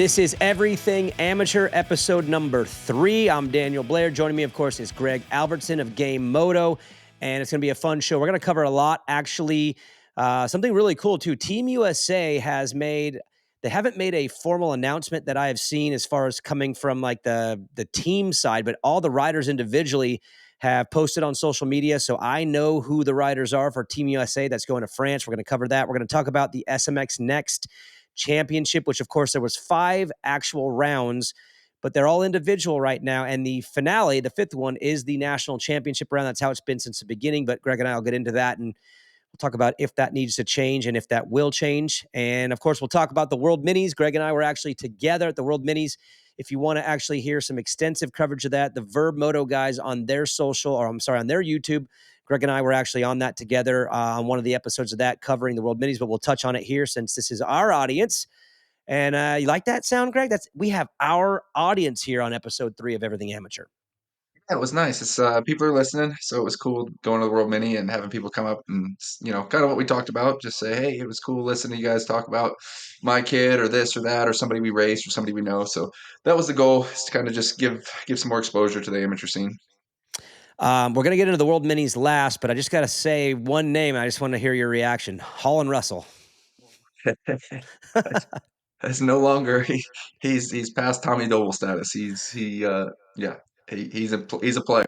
This is Everything Amateur, episode number 3. I'm Daniel Blair. Joining me, of course, is Greg Albertson of Game Moto, and it's going to be a fun show. We're going to cover a lot, actually. Something really cool, too. Team USA has made... They haven't made a formal announcement that I have seen as far as coming from like the team side, but all the riders individually have posted on social media. So I know who the riders are for Team USA that's going to France. We're going to cover that. We're going to talk about the SMX Next Championship, which of course there was 5 actual rounds, but they're all individual right now. And the finale, the 5th one, is the national championship round. That's how it's been since the beginning. But Greg and I will get into that, and we'll talk about if that needs to change and if that will change. And, of course, we'll talk about the World Minis. Greg and I were actually together at the World Minis. If you want to actually hear some extensive coverage of that, the Verb Moto guys on their on their YouTube, Greg and I were actually on that together on one of the episodes of that covering the World Minis, but we'll touch on it here since this is our audience. And you like that sound, Greg? We have our audience here on episode 3 of Everything Amateur. Yeah, it was nice. It's people are listening, so it was cool going to the World Mini and having people come up and kind of what we talked about. Just say, hey, it was cool listening to you guys talk about my kid or this or that or somebody we raced or somebody we know. So that was the goal, is to kind of just give some more exposure to the amateur scene. We're going to get into the World Minis last, but I just got to say one name. I just want to hear your reaction. Holland Russell. That's no longer he's past Tommy Doble status. He's a player.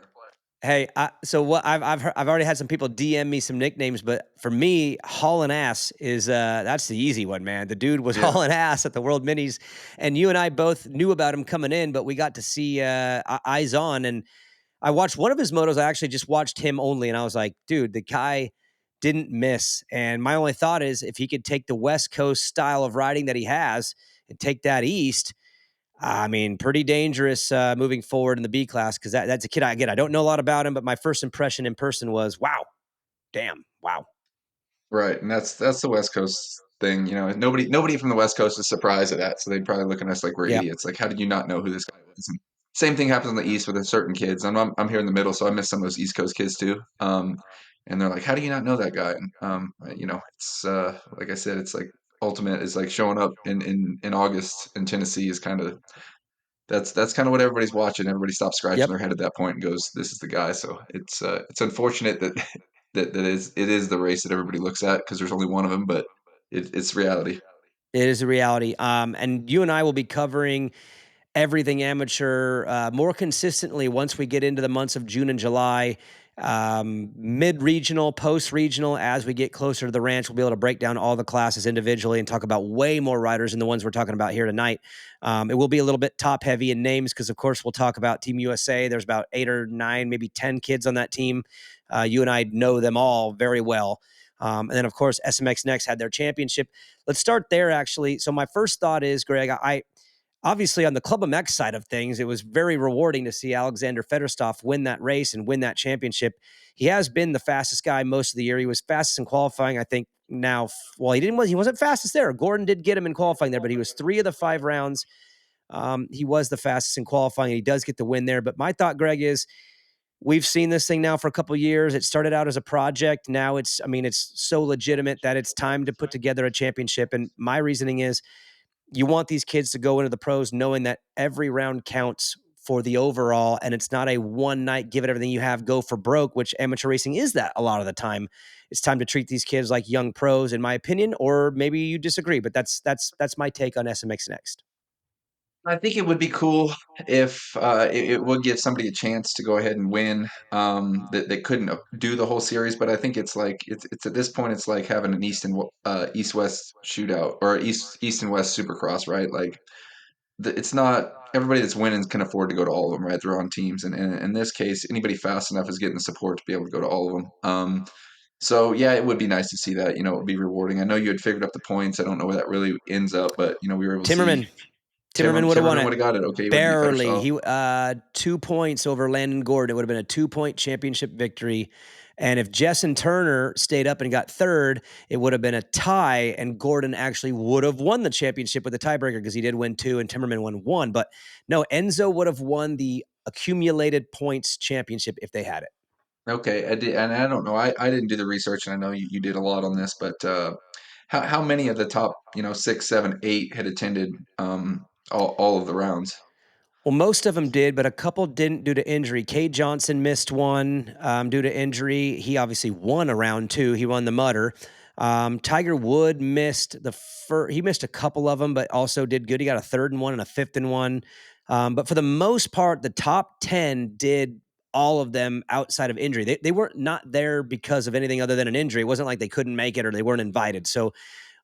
Hey, so what I've already had some people DM me some nicknames, but for me, hauling ass is that's the easy one, man. The dude was hauling ass at the World Minis, and you and I both knew about him coming in, but we got to see eyes on, and I watched one of his motos. I actually just watched him only, and I was like, dude, the guy didn't miss. And my only thought is if he could take the West Coast style of riding that he has and take that east. I mean, pretty dangerous moving forward in the B class, because that's a kid. I don't know a lot about him, but my first impression in person was, wow, damn, wow. Right, and that's the West Coast thing. Nobody from the West Coast is surprised at that, so they'd probably look at us like we're Yep. idiots. Like, how did you not know who this guy was? And same thing happens on the East with certain kids. I'm here in the middle, so I miss some of those East Coast kids too. And they're like, how do you not know that guy? And it's like I said, it's like ultimate is like showing up in August in Tennessee is kind of that's kind of what everybody's watching. Everybody stops scratching Yep. their head at that point and goes, "This is the guy." So it's unfortunate that it is the race that everybody looks at because there's only one of them, but it's reality. It is a reality. And you and I will be covering Everything Amateur more consistently once we get into the months of June and July. Mid-regional, post-regional, as we get closer to the ranch, we'll be able to break down all the classes individually and talk about way more riders than the ones we're talking about here tonight. It will be a little bit top-heavy in names because, of course, we'll talk about Team USA. There's about 8 or 9, maybe 10 kids on that team. You and I know them all very well. And then, of course, SMX Next had their championship. Let's start there, actually. So my first thought is, Greg, obviously, on the Club MX side of things, it was very rewarding to see Alexander Federtoff win that race and win that championship. He has been the fastest guy most of the year. He was fastest in qualifying, I think. Now, well, he wasn't fastest there. Gordon did get him in qualifying there, but he was 3 of the 5 rounds. He was the fastest in qualifying, and he does get the win there. But my thought, Greg, is we've seen this thing now for a couple of years. It started out as a project. Now it's so legitimate that it's time to put together a championship. And my reasoning is, you want these kids to go into the pros knowing that every round counts for the overall, and it's not a one night, give it everything you have, go for broke, which amateur racing is that a lot of the time. It's time to treat these kids like young pros, in my opinion, or maybe you disagree, but that's my take on SMX Next. I think it would be cool if it would give somebody a chance to go ahead and win. That they couldn't do the whole series, but I think it's like it's at this point it's like having an East West shootout or East and West Supercross, right? Like it's not everybody that's winning can afford to go to all of them, right? They're on teams, and in this case, anybody fast enough is getting the support to be able to go to all of them. So yeah, it would be nice to see that. It would be rewarding. I know you had figured up the points. I don't know where that really ends up, but we were able to see Timmerman would have won Timmerman would it. have got it. Okay, he would be Barely. Federtoff. He 2 points over Landon Gordon. It would have been a 2-point championship victory. And if Jessen Turner stayed up and got third, it would have been a tie, and Gordon actually would have won the championship with the tiebreaker because he did win 2 and Timmerman won 1. But no, Enzo would have won the accumulated points championship if they had it. Okay, I did, and I don't know. I didn't do the research, and I know you did a lot on this, but how many of the top 6, 7, 8 had attended all of the rounds. Well, most of them did, but a couple didn't due to injury. Cade Johnson missed one due to injury. He obviously won a round two. He won the Mutter. Tiger Wood missed the first. He missed a couple of them, but also did good. He got a third and one and a fifth and one. But for the most part, the top 10 did all of them outside of injury. They weren't not there because of anything other than an injury. It wasn't like they couldn't make it or they weren't invited. So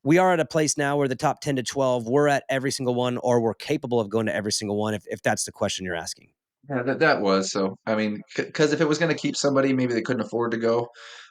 we are at a place now where the top 10 to 12, we're at every single one, or we're capable of going to every single one, if that's the question you're asking. Yeah, that was so. I mean, because if it was going to keep somebody, maybe they couldn't afford to go.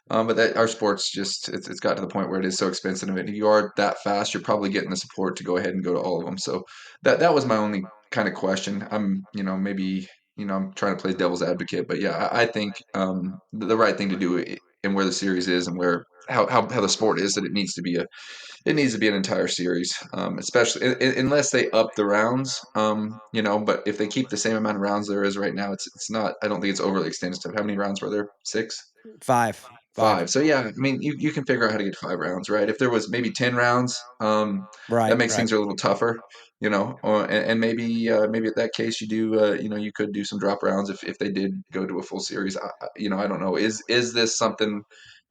But that our sports just it's got to the point where it is so expensive, and if you are that fast, you're probably getting the support to go ahead and go to all of them. So that was my only kind of question. I'm maybe I'm trying to play devil's advocate, but yeah, I think the right thing to do and where the series is and where how the sport is that it needs to be an entire series, especially unless they up the rounds. But if they keep the same amount of rounds there is right now, it's not. I don't think it's overly extensive. How many rounds were there? Six. Five, five. Five. So yeah, I mean, you can figure out how to get to 5 rounds, right? If there was maybe 10 rounds, that Right, makes right. things a little tougher, and maybe at that case you do, you could do some drop rounds if they did go to a full series. I don't know. Is this something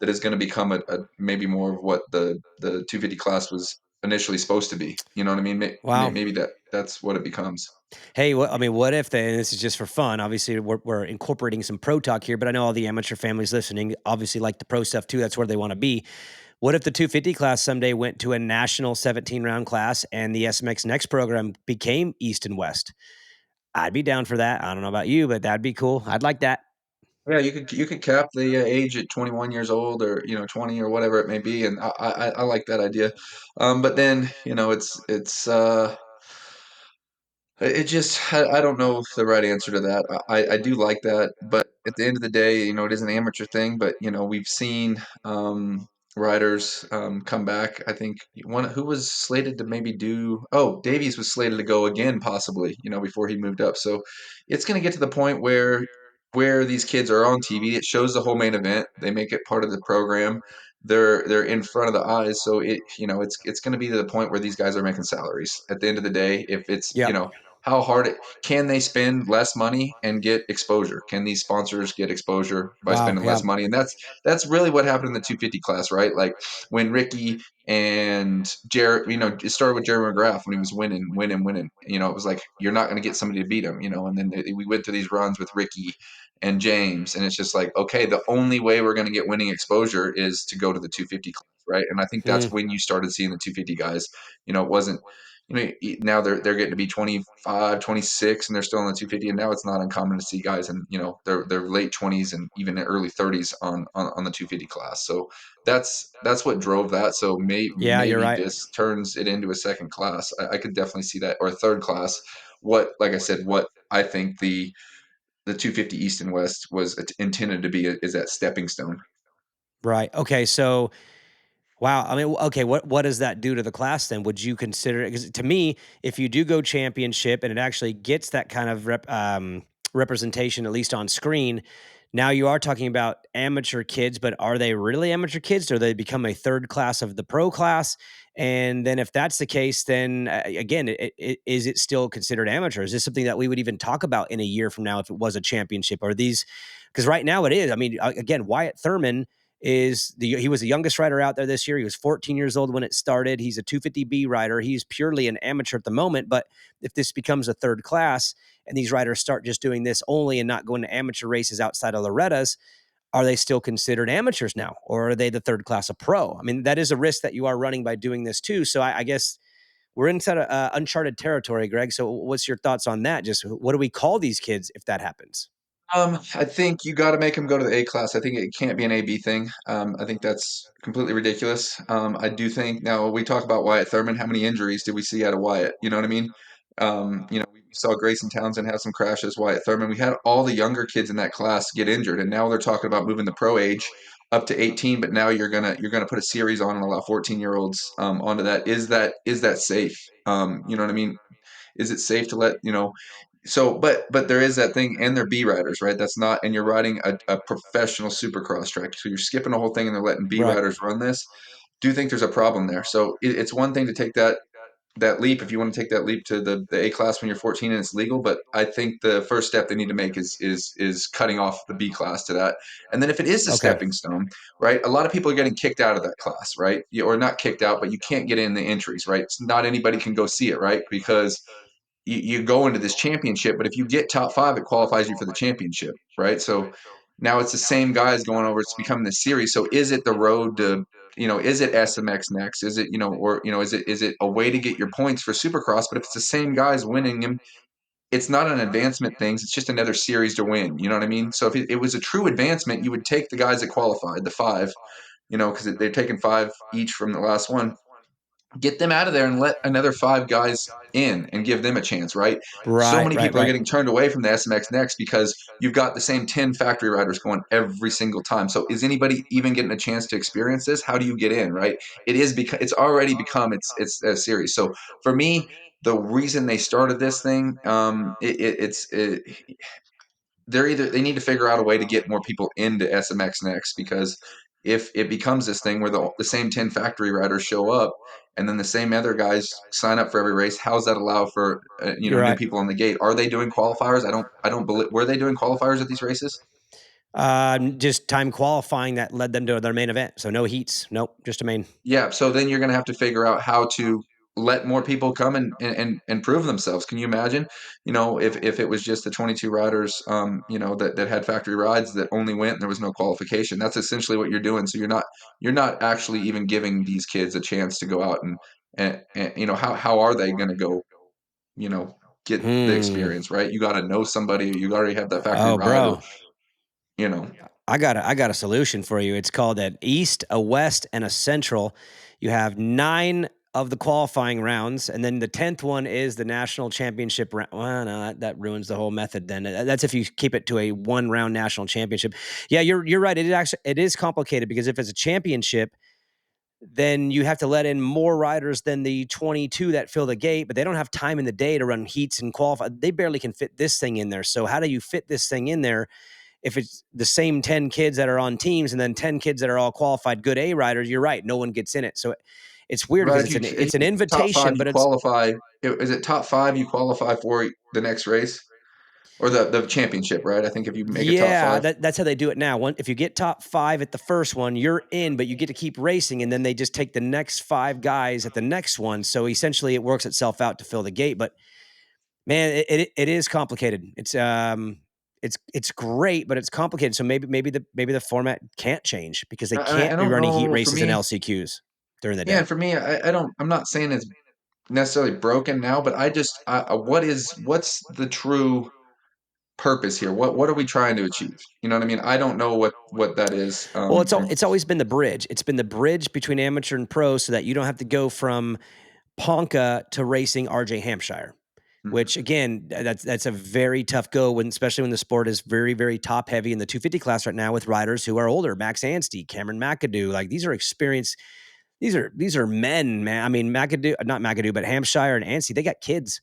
that is going to become a maybe more of what the 250 class was initially supposed to be? You know what I mean? Wow. Maybe that's what it becomes. Hey, I mean, what if they, and this is just for fun, obviously we're incorporating some pro talk here, but I know all the amateur families listening obviously like the pro stuff too. That's where they want to be. What if the 250 class someday went to a national 17 round class and the SMX next program became East and West? I'd be down for that. I don't know about you, but that'd be cool. I'd like that. Yeah, you could cap the age at 21 years old or 20 or whatever it may be, and I like that idea. But then it just I don't know the right answer to that. I do like that, but at the end of the day, it is an amateur thing. But we've seen riders come back. I think one who was slated to maybe do. Oh, Davies was slated to go again, possibly. Before he moved up. So it's going to get to the point where these kids are on TV. It shows the whole main event. They make it part of the program. They're in front of the eyes. So it's going to be to the point where these guys are making salaries. At the end of the day, if it's Yep. how hard can they spend less money and get exposure? Can these sponsors get exposure by Wow. spending Yeah. less money? And that's really what happened in the 250 class, right? Like when Ricky and Jared, it started with Jerry McGrath when he was winning. It was like you're not going to get somebody to beat him, and then we went through these runs with Ricky and James, and it's just like, okay, the only way we're going to get winning exposure is to go to the 250 class, right? And I think Hmm. that's when you started seeing the 250 guys. It wasn't now they're getting to be 25, 26, and they're still on the 250, and now it's not uncommon to see guys in their late 20s and even early 30s on the 250 class. So that's what drove that. So Yeah, you're maybe right. this turns it into a second class. I could definitely see that, or a third class. Like I said, what I think the 250 East and West was intended to be is that stepping stone. Right. Okay. So, wow. I mean, okay. What does that do to the class then? Would you consider it? Because to me, if you do go championship and it actually gets that kind of representation, at least on screen, now you are talking about amateur kids, but are they really amateur kids? Do they become a third class of the pro class? And then if that's the case, then again, is it still considered amateur? Is this something that we would even talk about in a year from now if it was a championship? Or these, because right now it is. I mean, again, Wyatt Thurman he was the youngest rider out there this year. He was 14 years old when it started. He's a 250B rider. He's purely an amateur at the moment, but if this becomes a third class and these riders start just doing this only and not going to amateur races outside of Loretta's, are they still considered amateurs now, or are they the third class of pro? I mean, that is a risk that you are running by doing this too. So I guess we're inside uncharted territory, Greg. So what's your thoughts on that? Just what do we call these kids if that happens? I think you got to make them go to the A class. I think it can't be an A B thing. I think that's completely ridiculous. I do think now we talk about Wyatt Thurman. How many injuries did we see out of Wyatt? You know what I mean? We saw Grayson Townsend have some crashes. Wyatt Thurman. We had all the younger kids in that class get injured, and now they're talking about moving the pro age up to 18. But now you're gonna put a series on and allow 14-year-olds onto that. Is that safe? You know what I mean? Is it safe to let so, but there is that thing, and they're B riders, right? That's not, and you're riding a professional Supercross track, so you're skipping a whole thing, and they're letting B Right. riders run this. Do you think there's a problem there? So it's one thing to take that. that leap, if you want to take that leap to the A class when you're 14 and it's legal. But I think the first step they need to make is cutting off the B class to that. And then if it is a Okay. stepping stone, right? A lot of people are getting kicked out of that class, right? Or not kicked out, but you can't get in the entries, right? It's not anybody can go see it, right? Because you go into this championship, but if you get top five, it qualifies you for the championship, right? So now it's the same guys going over. It's becoming this series. So is it the road to, is it SMX next? Is it, or is it a way to get your points for Supercross? But if it's the same guys winning them, it's not an advancement thing. It's just another series to win. You know what I mean? So if it was a true advancement, you would take the guys that qualified, the five, because they're taking five each from the last one, get them out of there and let another five guys in and give them a chance, right? So Right, many right, people are right. getting turned away from the SMX next because you've got the same 10 factory riders going every single time. So is anybody even getting a chance to experience this? How do you get in, right? It is because it's already become it's a series. So for me, the reason they started this thing, they need to figure out a way to get more people into SMX next, because if it becomes this thing where the same 10 factory riders show up and then the same other guys sign up for every race, how's that allow for You're new right. people on the gate? Are they doing qualifiers? I don't believe, were they doing qualifiers at these races? Just time qualifying that led them to their main event. So no heats. Nope. Just a main. Yeah, so then you're going to have to figure out how to let more people come and prove themselves. Can you imagine, if it was just the 22 riders, that had factory rides that only went and there was no qualification? That's essentially what you're doing. So you're not actually even giving these kids a chance to go out and how are they going to go, you know, get the Hmm. experience, right? You got to know somebody, you already have that factory Oh, ride, or bro. you know, I got a solution for you. It's called an East, a West, and a Central. You have 9 of the qualifying rounds, and then the 10th one is the national championship round. Well, no, that ruins the whole method. Then that's if you keep it to a 1 round national championship. Yeah, you're right. It is complicated because if it's a championship, then you have to let in more riders than the 22 that fill the gate, but they don't have time in the day to run heats and qualify. They barely can fit this thing in there. So how do you fit this thing in there if it's the same 10 kids that are on teams and then 10 kids that are all qualified good A riders? You're right. No one gets in it. So it's weird right? because If it's an top invitation, five, you but it's qualify. Is it top five you qualify for the next race? Or the championship, right? I think if you make a top yeah, five. that's how they do it now. If you get top 5 at the first one, you're in, but you get to keep racing, and then they just take the next 5 guys at the next one. So essentially, it works itself out to fill the gate. But man, it is complicated. It's great, but it's complicated. So maybe the format can't change because they I can't be don't running heat know. For races and me, LCQs during the yeah, day. and for me, I don't. I'm not saying it's necessarily broken now, but what's the true purpose here? What are we trying to achieve? You know what I mean? I don't know what that is. Well, it's always been the bridge. It's been the bridge between amateur and pro, so that you don't have to go from Ponca to racing RJ Hampshire. Mhm. Which again, that's a very tough go when, especially when the sport is very, very top heavy in the 250 class right now with riders who are older. Max Anstey, Cameron McAdoo, like these are experienced. These are men, man. I mean, McAdoo, not McAdoo, but Hampshire and Anstey, they got kids.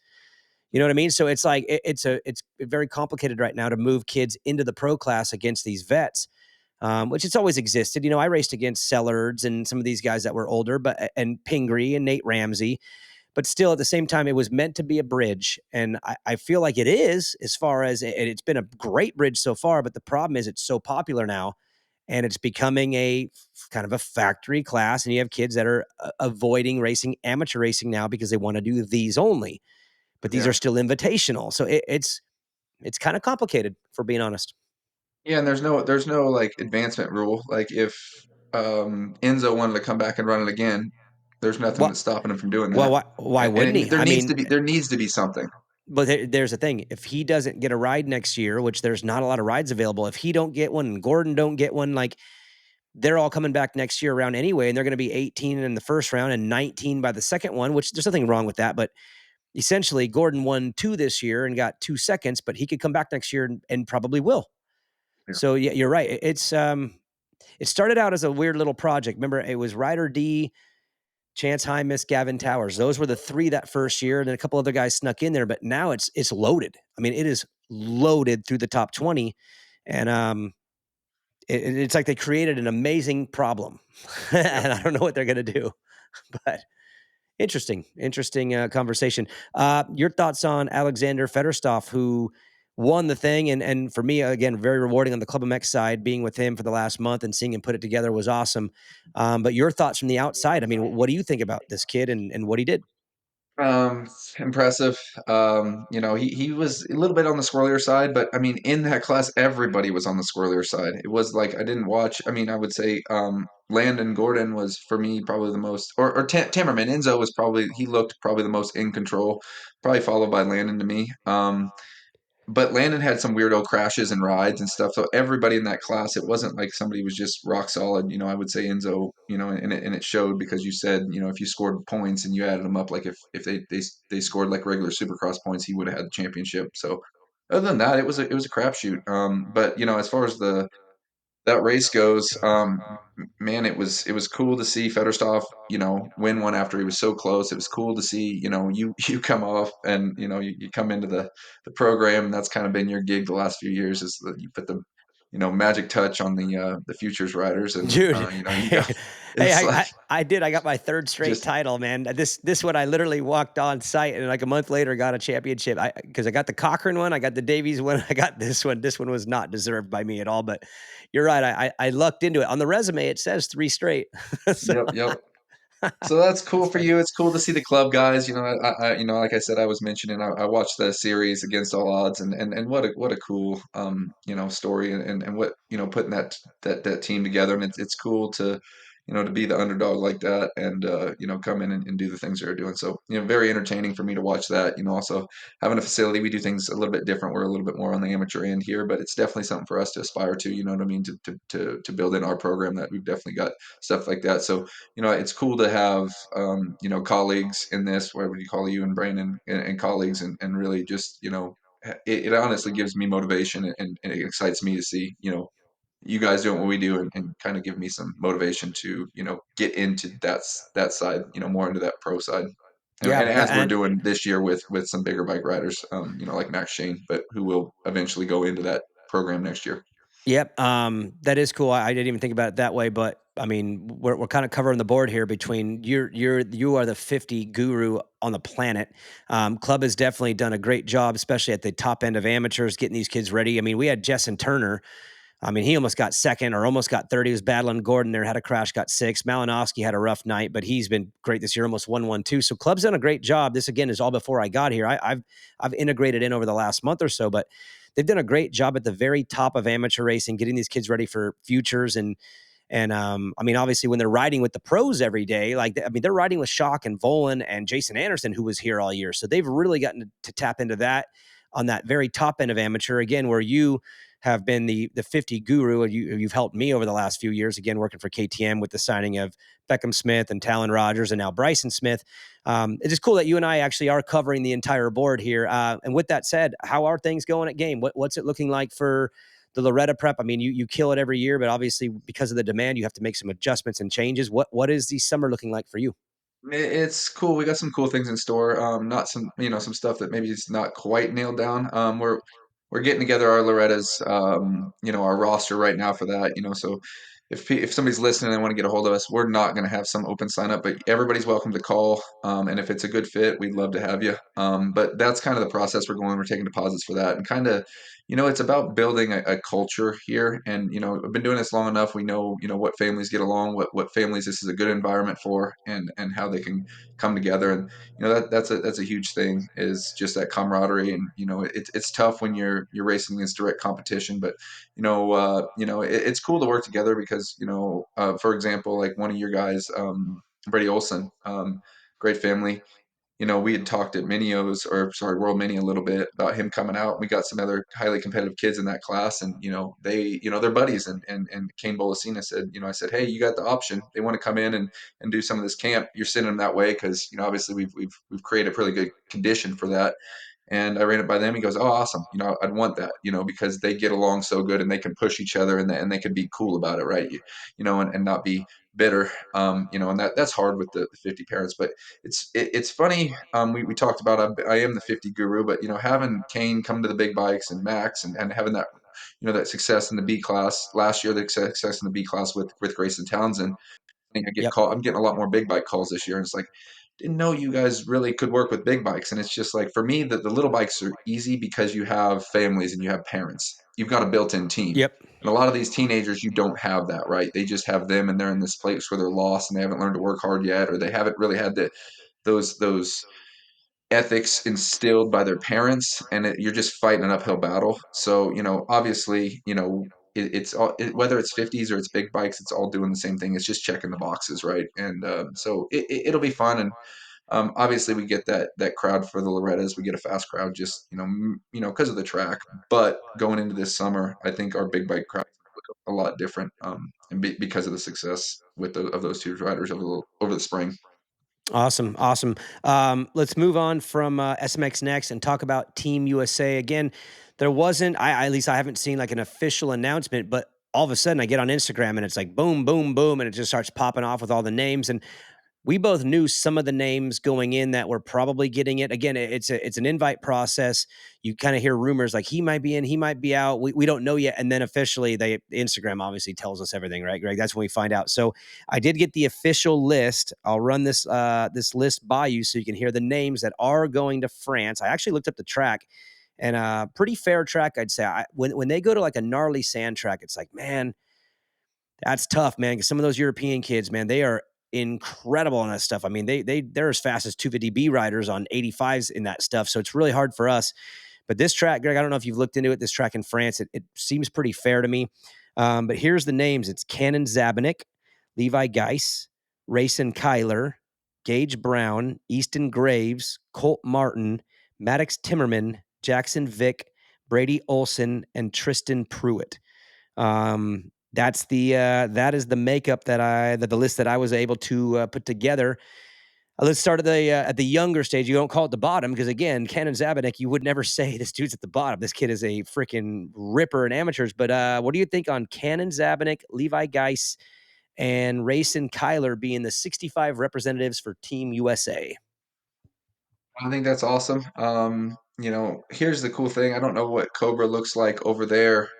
You know what I mean? So it's like it's very complicated right now to move kids into the pro class against these vets, which it's always existed. I raced against Sellards and some of these guys that were older, but and Pingree and Nate Ramsey, but still at the same time, it was meant to be a bridge. And I feel like it is, as far as it's been a great bridge so far. But the problem is it's so popular now and it's becoming a kind of a factory class. And you have kids that are avoiding racing amateur racing now because they want to do these only, but these are Yeah, still invitational. So it's kind of complicated, for being honest. yeah, and there's no like advancement rule. Like if Enzo wanted to come back and run it again, there's nothing Well, that's stopping him from doing well, that. why And wouldn't he? there I needs to mean, be something. but there's the thing. If he doesn't get a ride next year, which there's not a lot of rides available, if he don't get one and Gordon don't get one, like they're all coming back next year around anyway, and they're going to be 18 in the first round and 19 by the second one, which there's nothing wrong with that. But essentially, Gordon won 2 this year and got 2 seconds, but he could come back next year and probably will. Yeah. So yeah, you're right. It started out as a weird little project. Remember, it was Ryder D, Chance Hymas, Gavin Towers. Those were the 3 that first year, and then a couple other guys snuck in there. But now it's loaded. I mean, it is loaded through the top 20, and it's like they created an amazing problem, Yeah. and I don't know what they're gonna do, but Interesting conversation. Your thoughts on Alexander Federtoff, who won the thing, and for me, again, very rewarding on the Club MX side. Being with him for the last month and seeing him put it together was awesome. But your thoughts from the outside? I mean, what do you think about this kid and what he did? Um, Impressive. He was a little bit on the squirrelier side, but I mean, in that class, everybody was on the squirrelier side. It was like I didn't watch. I mean, I would say Landon Gordon was for me probably the most, or Tamerman Enzo was probably he looked probably the most in control, probably followed by Landon to me. But Landon had some weirdo crashes and rides and stuff. So everybody in that class, it wasn't like somebody was just rock solid. I would say Enzo, and it showed because you said, if you scored points and you added them up, like if they scored like regular Supercross points, he would have had the championship. So other than that, it was a crapshoot. But as far as that race goes, man, it was cool to see Federstoff, win one after he was so close. It was cool to see, you come off and you come into the program, and that's kind of been your gig the last few years is that you put the magic touch on the futures riders, and Dude, you got hey, it's like I did. I got my third straight just title, man. This one I literally walked on site and like a month later got a championship. Because I got the Cochrane one, I got the Davies one, I got this one. This one was not deserved by me at all. But you're right. I lucked into it. On the resume, it says three straight. So, yep. So that's cool that's for funny. you. It's cool to see the club guys. Like I said, I was mentioning, I watched the series against all odds, and what a cool story, and what putting that team together, and it's cool to be the underdog like that, and come in and do the things they're doing. So very entertaining for me to watch that. Also having a facility, we do things a little bit different. We're a little bit more on the amateur end here, but it's definitely something for us to aspire to. You know what I mean? To build in our program, that we've definitely got stuff like that. So it's cool to have, colleagues in this, what would you call you and Brandon, and colleagues, and really just, it honestly gives me motivation, and it excites me to see, you guys doing what we do, and kind of give me some motivation to, get into that side, more into that pro side. Yeah, And as we're and doing this year with some bigger bike riders, like Max Shane, but who will eventually go into that program next year. yep, that is cool. I didn't even think about it that way, but I mean, we're kind of covering the board here between you are the 50 guru on the planet. Club has definitely done a great job, especially at the top end of amateurs, getting these kids ready. I mean, we had Jessen Turner. I mean, he almost got second or almost got third. He was battling Gordon there, had a crash, got six. Malinowski had a rough night, but he's been great this year, almost won one too. So Club's done a great job. This again is all before I got here. I've integrated in over the last month or so, but they've done a great job at the very top of amateur racing, getting these kids ready for futures and I mean, obviously, when they're riding with the pros every day, like I mean, they're riding with Schock and Volan and Jason Anderson, who was here all year. So they've really gotten to tap into that on that very top end of amateur again, where you have been the 50 guru, and you've helped me over the last few years. Again, working for KTM with the signing of Beckham Smith and Talon Rogers, and now Bryson Smith. It's just cool that you and I actually are covering the entire board here. And with that said, how are things going at Game? What's it looking like for the Loretta prep? I mean, you kill it every year, but obviously because of the demand, you have to make some adjustments and changes. What is the summer looking like for you? It's cool. We got some cool things in store. Not some, some stuff that maybe is not quite nailed down. We're getting together our Loretta's, our roster right now for that. So if somebody's listening and they want to get a hold of us, we're not going to have some open sign up, but everybody's welcome to call. And if it's a good fit, we'd love to have you. But that's kind of the process we're going. We're taking deposits for that, and kind of, it's about building a culture here. And I've been doing this long enough. We know, what families get along, what families this is a good environment for, and how they can come together. And that's a huge thing, is just that camaraderie. And it's tough when you're racing against direct competition, but it's cool to work together because for example, like one of your guys, Brady Olson, great family. We had talked at Minios, or sorry, World Mini, a little bit about him coming out. We got some other highly competitive kids in that class, and they're buddies. And Kane Bolasina said, I said, hey, you got the option. They want to come in and do some of this camp. You're sending them that way because obviously we've created a pretty good condition for that. And I ran it by them. He goes, "Oh, awesome! I'd want that. Because they get along so good, and they can push each other, and they can be cool about it, right? And not be bitter. And that's hard with the 50 parents. But it's funny. We talked about, I am the 50 guru, but having Kane come to the big bikes, and Max, and having that that success in the B class last year, the success in the B class with Grayson Townsend. I think I get Yep. call. I'm getting a lot more big bike calls this year, and it's like, didn't know you guys really could work with big bikes. And it's just like, for me, the little bikes are easy because you have families and you have parents. You've got a built-in team. Yep. And a lot of these teenagers, you don't have that, right? They just have them, and they're in this place where they're lost and they haven't learned to work hard yet, or they haven't really had those ethics instilled by their parents, and you're just fighting an uphill battle. So, obviously, it's all, whether it's 50s or it's big bikes, it's all doing the same thing. It's just checking the boxes, right? And so it'll be fun. And obviously, we get that crowd for the Lorettas. We get a fast crowd, just because of the track. But going into this summer, I think our big bike crowd look a lot different, and because of the success of those two riders over the spring. Awesome, awesome. Let's move on from SMX next and talk about Team USA again. There wasn't, at least I haven't seen like an official announcement, but all of a sudden I get on Instagram and it's like boom, boom, boom, and it just starts popping off with all the names. And we both knew some of the names going in that were probably getting it. Again, it's an invite process. You kind of hear rumors like he might be in, he might be out. We don't know yet. And then officially, Instagram obviously tells us everything, right, Greg? That's when we find out. So I did get the official list. I'll run this list by you so you can hear the names that are going to France. I actually looked up the track, and pretty fair track, I'd say. When they go to like a gnarly sand track, it's like, man, that's tough, man. 'Cause some of those European kids, man, they are incredible on that stuff. I mean, they're as fast as 250B riders on 85s in that stuff. So it's really hard for us. But this track, Greg, I don't know if you've looked into it. This track in France, it seems pretty fair to me. But here's the names: it's Cannon Zabanik, Levi Geis, Rayson Kyler, Gage Brown, Easton Graves, Colt Martin, Maddox Timmerman, Jackson Vick, Brady Olson, and Tristan Pruitt. That is the makeup that the list that I was able to put together. Let's start at the younger stage. You don't call it the bottom because again, Cannon Zabanek, you would never say this dude's at the bottom. This kid is a freaking ripper in amateurs. But what do you think on Cannon Zabanek, Levi Geis, and Rayson Kyler being the 65 representatives for Team USA? I think that's awesome. Here's the cool thing. I don't know what Cobra looks like over there.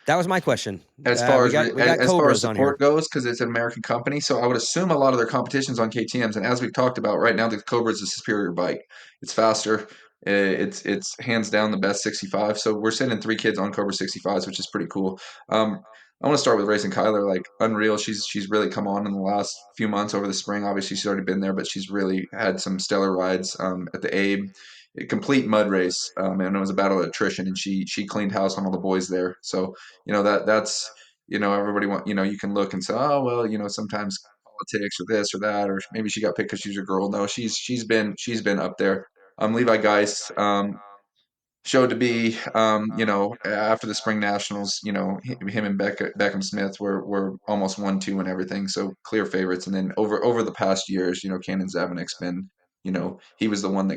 That was my question. As far We as got we got Cobras on here. support goes, because it's an American company, so I would assume a lot of their competitions on KTM's. And as we've talked about, right now the Cobra is a superior bike. It's faster. It's hands down the best 65. So we're sending three kids on Cobra 65s, which is pretty cool. I want to start with Racing Kyler, like unreal. She's really come on in the last few months over the spring. Obviously, she's already been there, but she's really had some stellar rides at the Abe. A complete mud race, and it was a battle of attrition, and she cleaned house on all the boys there. So that's everybody you can look and say, oh well, sometimes politics or this or that, or maybe she got picked because she's a girl. No, she's been up there. Levi Geist, showed to be, after the spring nationals, him and Beckham Smith were almost 1-2 and everything, so clear favorites. And then over the past years, Cannon Zabanek's been, he was the one that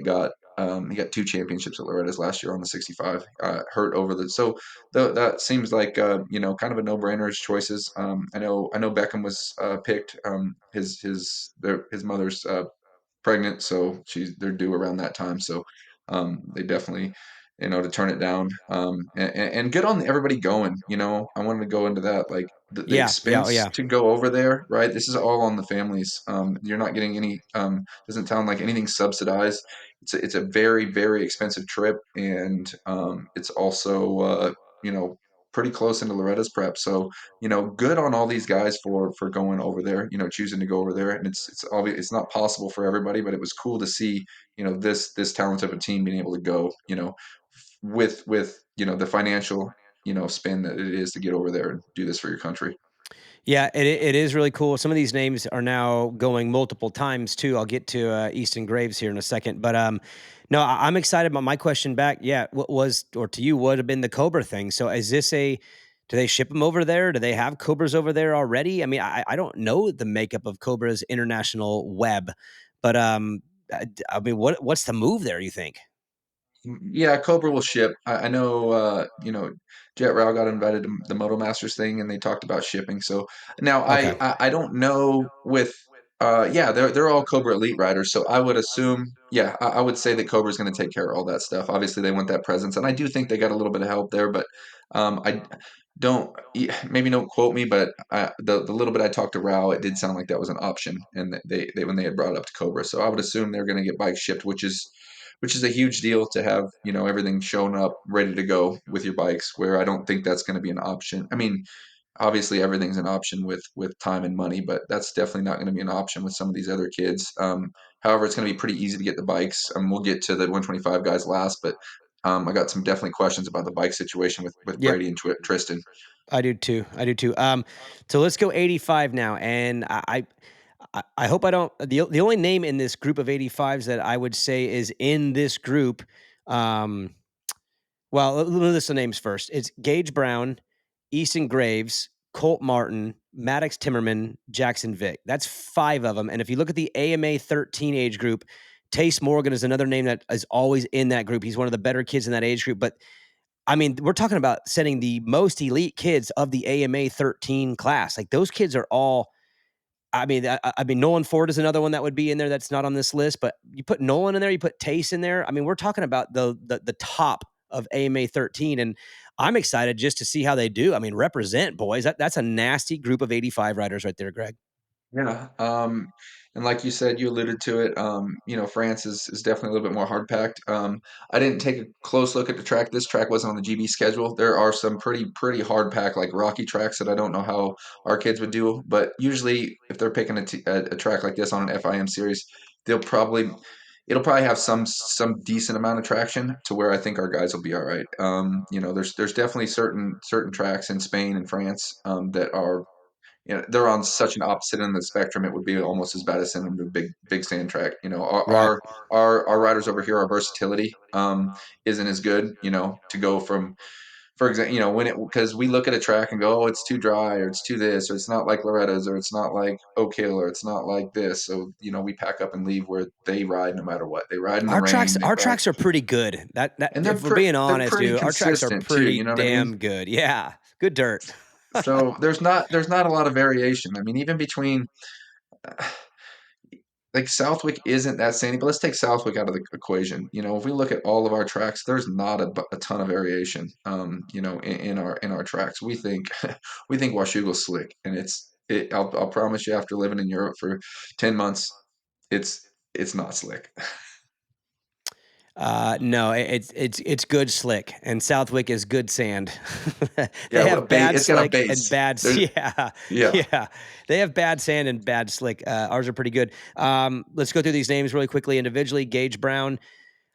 he got two championships at Loretta's last year on the 65. Hurt over so that seems like kind of a no brainer choices. I know Beckham was picked. His mother's pregnant, so they're due around that time. So they definitely, to turn it down, and get on everybody going. I wanted to go into that, like the Yeah, yeah, oh, expense yeah. to go over there, right? This is all on the families. You're not getting any. Doesn't sound like anything subsidized. It's a very very expensive trip, and it's also pretty close into Loretta's prep. So good on all these guys for going over there, choosing to go over there. And it's obvious it's not possible for everybody, but it was cool to see, this talent of a team being able to go, with the financial, spin that it is to get over there and do this for your country. Yeah, it is really cool. Some of these names are now going multiple times too. I'll get to Easton Graves here in a second, but no, I'm excited. About my question back, yeah, what was or to you would have been the Cobra thing. So is this a? Do they ship them over there? Do they have Cobras over there already? I mean, I don't know the makeup of Cobra's international web, but I mean, what's the move there? You think? Yeah, Cobra will ship. I know, Jet Rao got invited to the Moto Masters thing, and they talked about shipping. So now Okay. I don't know with Yeah, they're all Cobra Elite riders, so I would assume, yeah, I would say that Cobra's going to take care of all that stuff. Obviously, they want that presence, and I do think they got a little bit of help there, but I don't maybe don't quote me, but the little bit I talked to Rao, it did sound like that was an option, and that they when they had brought it up to Cobra, so I would assume they're going to get bikes shipped, which is a huge deal to have, everything shown up ready to go with your bikes. Where I don't think that's going to be an option. I mean, obviously everything's an option with time and money, but that's definitely not going to be an option with some of these other kids. However, it's going to be pretty easy to get the bikes. We'll get to the 125 guys last, but I got some definitely questions about the bike situation with Yep. Brady and Tristan. I do too. I do too. So let's go 85 now. And I hope I don't. The only name in this group of 85s that I would say is in this group. Um, well, let me list the names first. It's Gage Brown, Easton Graves, Colt Martin, Maddox Timmerman, Jackson Vick. That's 5 of them. And if you look at the AMA 13 age group, Tace Morgan is another name that is always in that group. He's one of the better kids in that age group. But I mean, we're talking about sending the most elite kids of the AMA 13 class. Like those kids are all. I mean, Nolan Ford is another one that would be in there that's not on this list. But you put Nolan in there, you put Tace in there. I mean, we're talking about the top of AMA 13, and I'm excited just to see how they do. I mean, represent boys. That's a nasty group of 85 riders right there, Greg. Yeah, and like you said, you alluded to it. France is definitely a little bit more hard packed. I didn't take a close look at the track. This track wasn't on the GB schedule. There are some pretty hard packed like rocky tracks that I don't know how our kids would do. But usually, if they're picking a track like this on an FIM series, they'll probably it'll probably have some decent amount of traction to where I think our guys will be all right. There's definitely certain tracks in Spain and France that are they're on such an opposite end of the spectrum. It would be almost as bad as sending them to a big sand track. Right. Our riders over here, our versatility isn't as good. To go from, for example, when it because we look at a track and go, oh, it's too dry, or it's too this, or it's not like Loretta's, or it's not like Oak Hill, or it's not like this. So we pack up and leave where they ride no matter what. They ride in the Our tracks, rain. They our ride, tracks are pretty good. That and if we're being they're honest, pretty dude, our tracks are consistent too. pretty You know what I mean? damn good. Yeah, good dirt. So there's not a lot of variation. I mean, even between like Southwick isn't that sandy, but let's take Southwick out of the equation. If we look at all of our tracks, there's not a ton of variation. In our tracks, we think we think Washougal's slick, and I'll promise you, after living in Europe for 10 months, it's not slick. No, it's good slick, and Southwick is good sand. They Yeah, have bad it's got a slick and base. bad, There, yeah, yeah. yeah. They have bad sand and bad slick. Ours are pretty good. Let's go through these names really quickly individually. Gage Brown.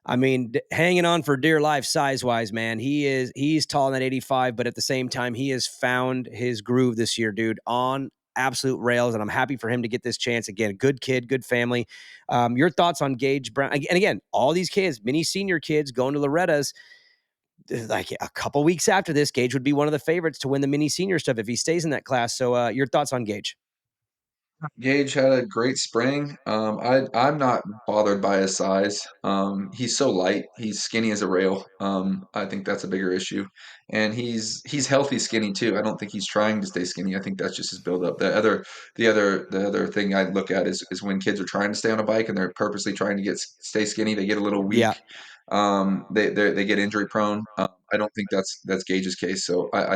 I mean, hanging on for dear life size wise, man. He's tall in that 85, but at the same time, he has found his groove this year, dude, on absolute rails. And I'm happy for him to get this chance again. Good kid, good family. Your thoughts on Gage Brown? And again, all these kids, mini senior kids going to Loretta's, like a couple weeks after this, Gage would be one of the favorites to win the mini senior stuff if he stays in that class. So, your thoughts on Gage? Gage had a great spring. I'm not bothered by his size. He's so light. He's skinny as a rail. I think that's a bigger issue, and he's healthy skinny too. I don't think he's trying to stay skinny. I think that's just his buildup. The other thing I look at is when kids are trying to stay on a bike and they're purposely trying to stay skinny, they get a little weak. Yeah. They get injury prone. I don't think that's Gage's case. So I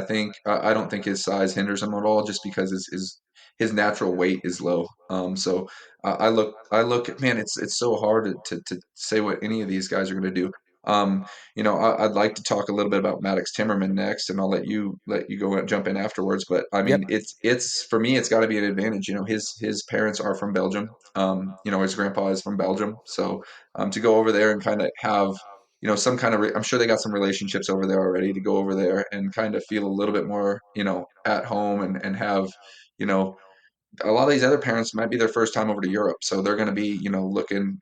don't think his size hinders him at all, just because his natural weight is low. So I look, man, it's so hard to say what any of these guys are going to do. I'd like to talk a little bit about Maddox Timmerman next, and I'll let you go and jump in afterwards. But I mean, Yep. it's for me, it's got to be an advantage. His parents are from Belgium. His grandpa is from Belgium, so to go over there and kind of have some kind of I'm sure they got some relationships over there already, to go over there and kind of feel a little bit more at home, and have you know a lot of these other parents might be their first time over to Europe, so they're going to be looking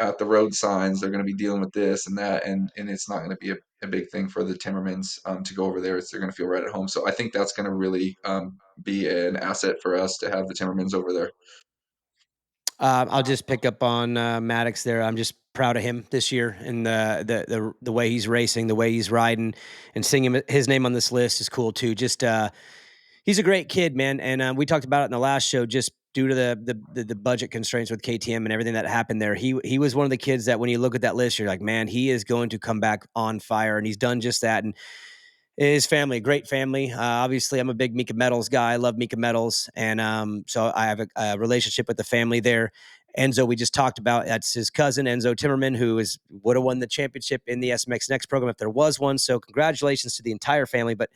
at the road signs. They're going to be dealing with this and that, and it's not going to be a big thing for the Timmermans to go over there. They're going to feel right at home, so I think that's going to really be an asset for us to have the Timmermans over there. I'll just pick up on Maddox there. I'm just proud of him this year, and the way he's racing, the way he's riding, and seeing his name on this list is cool too. Just he's a great kid, man. And we talked about it in the last show. Just due to the budget constraints with KTM and everything that happened there, he was one of the kids that when you look at that list, you're like, man, he is going to come back on fire, and he's done just that. And his family, great family. Obviously, I'm a big Mika Metals guy. I love Mika Metals, and so I have a relationship with the family there. Enzo, we just talked about, that's his cousin, Enzo Timmerman, who would have won the championship in the SMX Next program if there was one. So congratulations to the entire family. But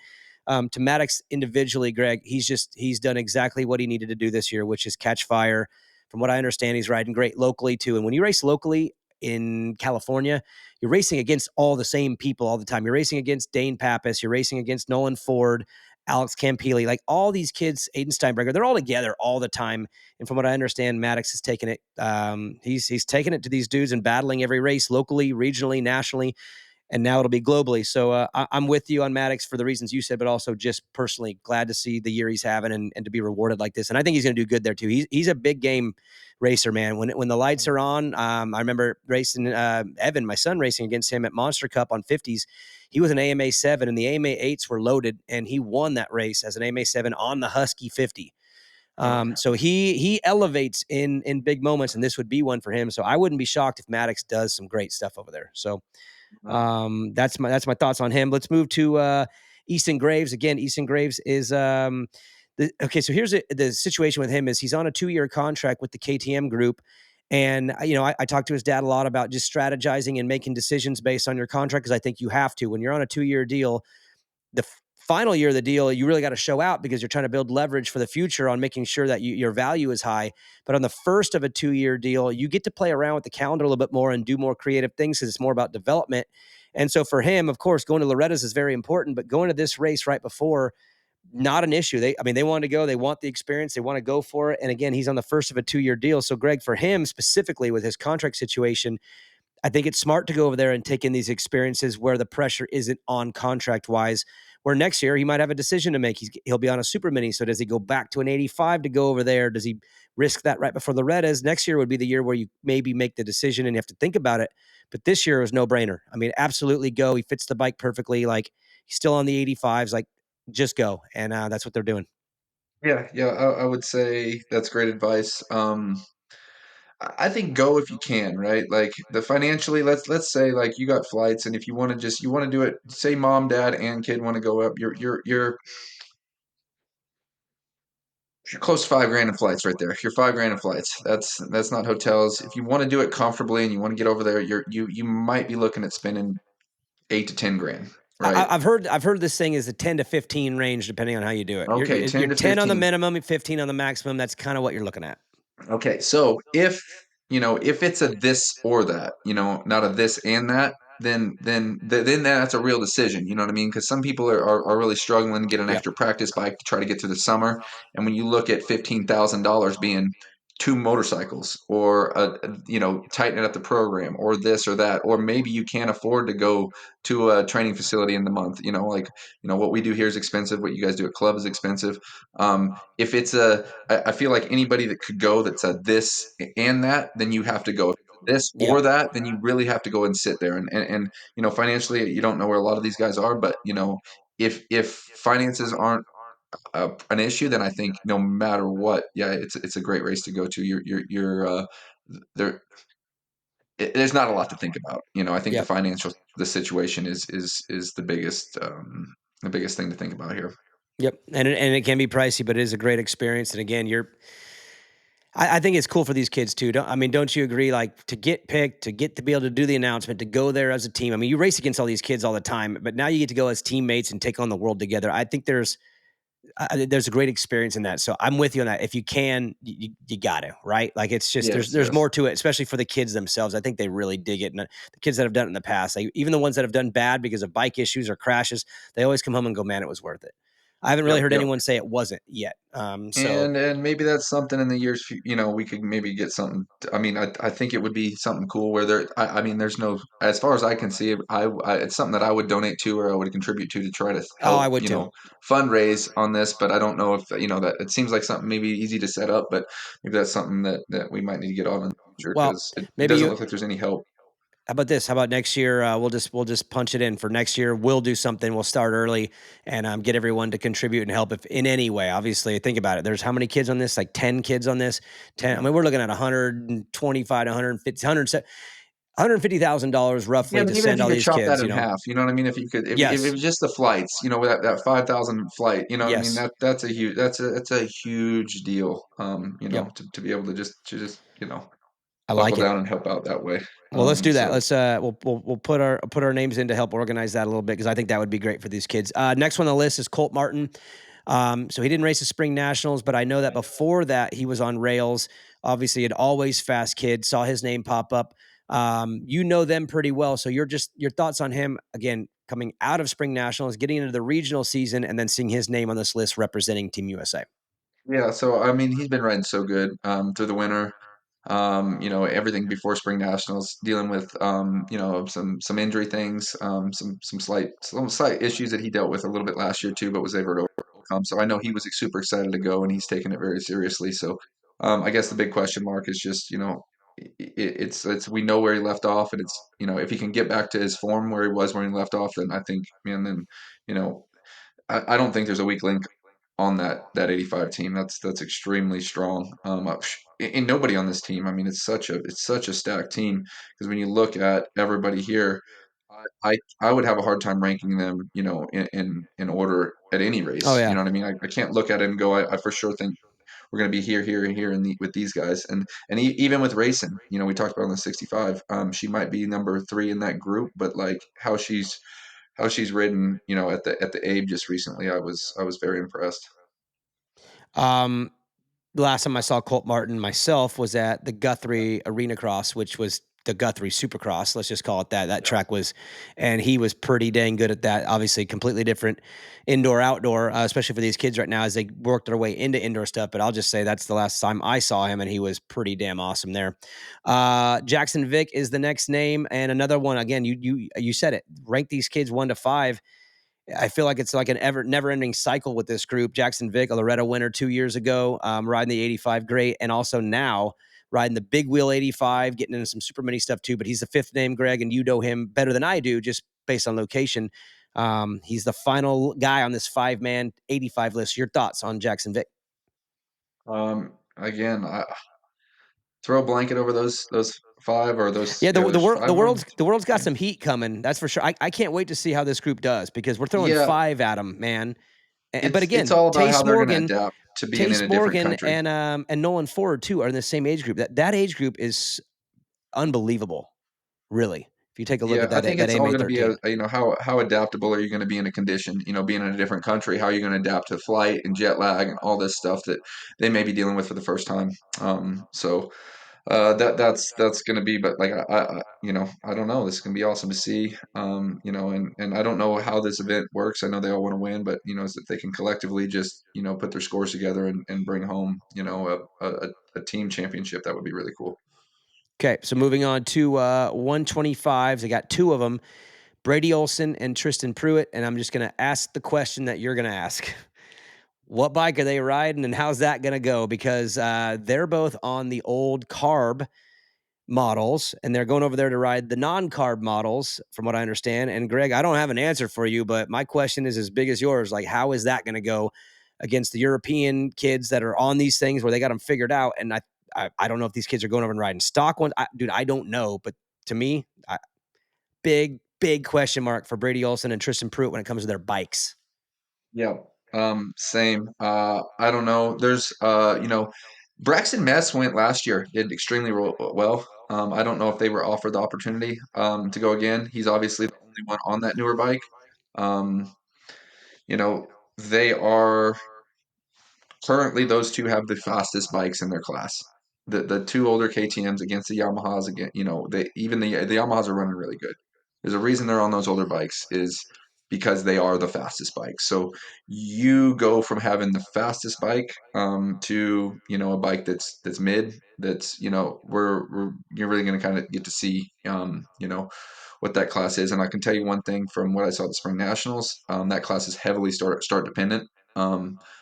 to Maddox individually, Greg, he's done exactly what he needed to do this year, which is catch fire. From what I understand, he's riding great locally too. And when you race locally in California, you're racing against all the same people all the time. You're racing against Dane Pappas, you're racing against Nolan Ford, Alex Campili, like all these kids, Aiden Steinberger, they're all together all the time. And from what I understand, Maddox has taken it. He's taken it to these dudes and battling every race locally, regionally, nationally, and now it'll be globally. So I'm with you on Maddox for the reasons you said, but also just personally glad to see the year he's having and to be rewarded like this. And I think he's going to do good there too. He's a big game racer, man. When the lights are on, I remember racing Evan, my son, racing against him at Monster Cup on 50s. He was an AMA 7, and the AMA 8s were loaded, and he won that race as an AMA 7 on the Husky 50. Okay. So he elevates in big moments, and this would be one for him. So I wouldn't be shocked if Maddox does some great stuff over there. So that's my thoughts on him. Let's move to Easton Graves. Again, Easton Graves is okay. So here's the situation with him is he's on a 2-year contract with the KTM group. And, I talked to his dad a lot about just strategizing and making decisions based on your contract, because I think you have to. When you're on a 2-year deal, the final year of the deal, you really got to show out because you're trying to build leverage for the future on making sure that your value is high. But on the first of a 2-year deal, you get to play around with the calendar a little bit more and do more creative things because it's more about development. And so for him, of course, going to Loretta's is very important, but going to this race right before, not an issue. They want to go, they want the experience, they want to go for it. And again, he's on the first of a 2-year deal. So Greg, for him specifically with his contract situation, I think it's smart to go over there and take in these experiences where the pressure isn't on contract wise. Where next year he might have a decision to make. He'll be on a super mini. So does he go back to an 85 to go over there? Does he risk that right before Loretta's? Next year would be the year where you maybe make the decision and you have to think about it. But this year was no brainer. I mean, absolutely go. He fits the bike perfectly. Like he's still on the 85s. Like just go. And that's what they're doing. Yeah, yeah, I would say that's great advice. I think go if you can, right? Like the financially, let's say like you got flights, and if you want to you want to do it, say mom, dad, and kid want to go up, you're close to 5 grand in flights right there. You're 5 grand in flights. That's not hotels. If you want to do it comfortably and you want to get over there, you might be looking at spending 8 to 10 grand, right? I've heard this thing is a 10 to 15 range depending on how you do it. Okay, You're 10 to 10 on the 15. minimum, 15 on the maximum. That's kind of what you're looking at. Okay, so if it's a this or that, not a this and that, then that's a real decision. You know what I mean? Because some people are really struggling to get an Yep. extra practice bike to try to get through the summer, and when you look at $15,000 being 2 motorcycles, or tightening up the program, or this or that, or maybe you can't afford to go to a training facility in the month. Like what we do here is expensive. What you guys do at club is expensive. If it's I feel like anybody that could go that's a this and that, then you have to go. If it's this Yep. or that, then you really have to go and sit there. And financially, you don't know where a lot of these guys are, but if finances aren't an issue, then I think no matter what, yeah, it's a great race to go to. There. There's not a lot to think about. I think Yep. the situation is the biggest thing to think about here. Yep. And it can be pricey, but it is a great experience. And again, I think it's cool for these kids too. Don't you agree? Like to get picked, to get to be able to do the announcement, to go there as a team. I mean, you race against all these kids all the time, but now you get to go as teammates and take on the world together. I think there's a great experience in that. So I'm with you on that. If you can, you got to, right? Like it's just, Yes, there's yes. more to it, especially for the kids themselves. I think they really dig it. And the kids that have done it in the past, like, even the ones that have done bad because of bike issues or crashes, they always come home and go, man, it was worth it. I haven't really Yep, heard yep. anyone say it wasn't yet. So And maybe that's something in the years, we could maybe get something. I mean, I think it would be something cool where I mean, there's no, as far as I can see, it's something that I would donate to, or I would contribute to try to oh, I help, would too. fundraise on this. But I don't know if, that it seems like something maybe easy to set up, but maybe that's something that we might need to get on in the future, Well, because it maybe doesn't you look like there's any help. How about this? How about next year? We'll just punch it in for next year. We'll do something. We'll start early and get everyone to contribute and help if in any way. Obviously, think about it. There's how many kids on this? Like 10 kids on this. 10. I Yeah. mean, we're looking at 125 to 150, $150,000 Yeah, roughly but to even if send you all could these chop that kids. in half, you know what I mean? If you could, if it Yes, was just the flights, that 5,000 flight, you know what I mean? yes, That's a huge deal. yep. To be able to just, I buckle like it. down and help out that way. Well, let's do that. So Let's we'll put our names in to help organize that a little bit because I think that would be great for these kids. Next one on the list is Colt Martin. So he didn't race the spring nationals, but I know that before that he was on rails. Obviously, an always fast kid. Saw his name pop up. You know them pretty well, so your thoughts on him again coming out of spring nationals, getting into the regional season, and then seeing his name on this list representing Team USA. yeah, so I mean, he's been riding so good through the winter. Everything before spring nationals, dealing with some injury things, some slight issues that he dealt with a little bit last year too, but was able to overcome. So I know he was super excited to go, and he's taking it very seriously. So I guess the big question mark is just it's we know where he left off, and it's if he can get back to his form where he was when he left off, then I think man, then you know I don't think there's a weak link on that 85 team. That's extremely strong. And nobody on this team. I mean, it's such a stacked team because when you look at everybody here, I would have a hard time ranking them, in order at any Oh race. You yeah. know what I mean? I can't look at it and go, I for sure think we're going to be here, here, and here, with these guys, and even with racing, we talked about on the 65. She might be number three in that group, but like how she's ridden, at the Abe just recently, I was very impressed. Um, the last time I saw Colt Martin myself was at the Guthrie Arena Cross, which was the Guthrie Supercross. Let's just call it that. That track was, and he was pretty dang good at that. Obviously, completely different indoor outdoor, especially for these kids right now as they work their way into indoor stuff. But I'll just say that's the last time I saw him, and he was pretty damn awesome there. Jackson Vick is the next name, and another one. Again, you said it. Rank these kids 1 to 5. I feel like it's like an never ending cycle with this group. Jackson Vick, a Loretta winner 2 years ago, riding the 85 great, and also now riding the big wheel 85, getting into some super mini stuff too. But he's the fifth name, Greg, and you know him better than I do just based on location. He's the final guy on this 5-man 85 list. Your thoughts on Jackson Vick? Again, throw a blanket over those five or those Yeah, yeah, the there's world five the of them. world's got Okay. some heat coming. That's for sure. I can't wait to see how this group does because we're throwing Yeah, five at them, man. But it's again, all about how they're going to adapt to being in Tace a different Morgan country. and Nolan Ford too are in the same age group. That age group is unbelievable, really. If you take a look Yeah, at I that think that it's all AMA going to be 13. how adaptable are you going to be in a condition, being in a different country, how are you going to adapt to flight and jet lag and all this stuff that they may be dealing with for the first time. So that's going to be, but like I don't know. This is going to be awesome to see. And I don't know how this event works. I know they all want to win, but is if they can collectively just put their scores together and bring home a team championship, that would be really cool. Okay, so moving on to 125s. I got two of them, Brady Olson and Tristan Pruitt, and I'm just going to ask the question that you're going to ask. What bike are they riding, and how's that going to go? Because they're both on the old carb models, and they're going over there to ride the non-carb models, from what I understand. And Greg, I don't have an answer for you, but my question is as big as yours. Like, how is that going to go against the European kids that are on these things where they got them figured out? And I don't know if these kids are going over and riding stock ones. Dude, I don't know. But to me, big question mark for Brady Olson and Tristan Pruitt when it comes to their bikes. Yeah. Same. I don't know. There's, Braxton Mess went last year, did extremely well. I don't know if they were offered the opportunity to go again. He's obviously the only one on that newer bike. Um, they are currently those two have the fastest bikes in their class. The two older KTM's against the Yamahas again, the Yamahas are running really good. There's a reason they're on those older bikes is because they are the fastest bikes. So you go from having the fastest bike to a bike that's mid. That's you're really going to kind of get to see what that class is. And I can tell you one thing from what I saw at the Spring Nationals, that class is heavily start dependent.